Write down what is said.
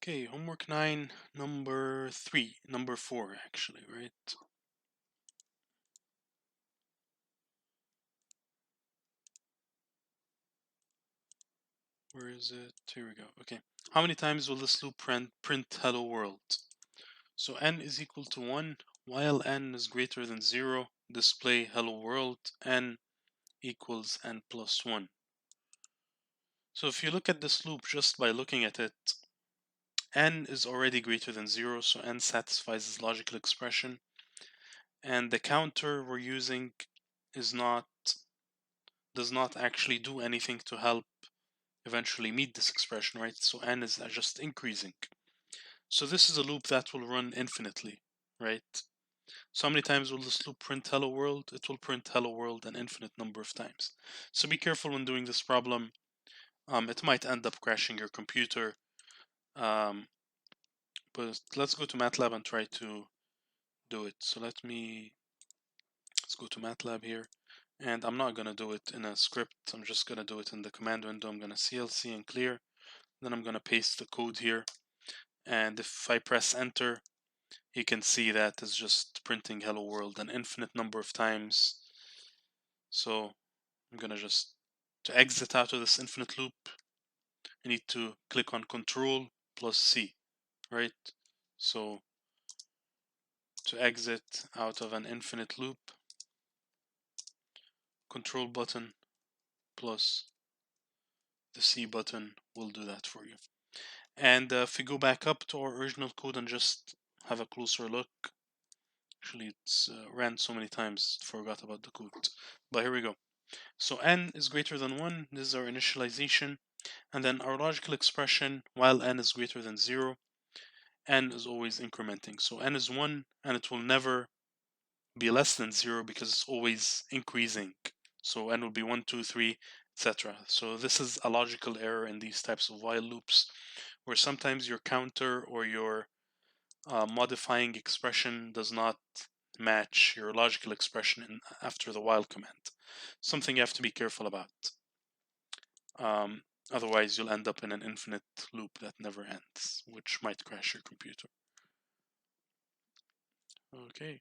Okay, homework 9, number 4 actually, right? Where is it? Here we go. Okay. How many times will this loop print hello world? So n is equal to 1, while n is greater than 0, display hello world, n equals n plus 1. So if you look at this loop just by looking at it, n is already greater than 0, so n satisfies this logical expression. And the counter we're using does not actually do anything to help eventually meet this expression, right? So n is just increasing. So this is a loop that will run infinitely, right? So how many times will this loop print hello world? It will print hello world an infinite number of times. So be careful when doing this problem. It might end up crashing your computer. But let's go to MATLAB and try to do it. So let's go to MATLAB here. And I'm not going to do it in a script. I'm just going to do it in the command window. I'm going to CLC and clear. Then I'm going to paste the code here. And if I press enter, you can see that it's just printing hello world an infinite number of times. So I'm going to exit out of this infinite loop, I need to click on Control plus C, right? So to exit out of an infinite loop, Control button plus the C button will do that for you. And if we go back up to our original code and just have a closer look, actually it's ran so many times, forgot about the code. But here we go. So n is greater than 1, this is our initialization. And then our logical expression, while n is greater than 0, n is always incrementing. So n is 1, and it will never be less than 0 because it's always increasing. So n will be 1, 2, 3, etc. So this is a logical error in these types of while loops, where sometimes your counter or your modifying expression does not match your logical expression after the while command. Something you have to be careful about. Otherwise, you'll end up in an infinite loop that never ends, which might crash your computer. Okay.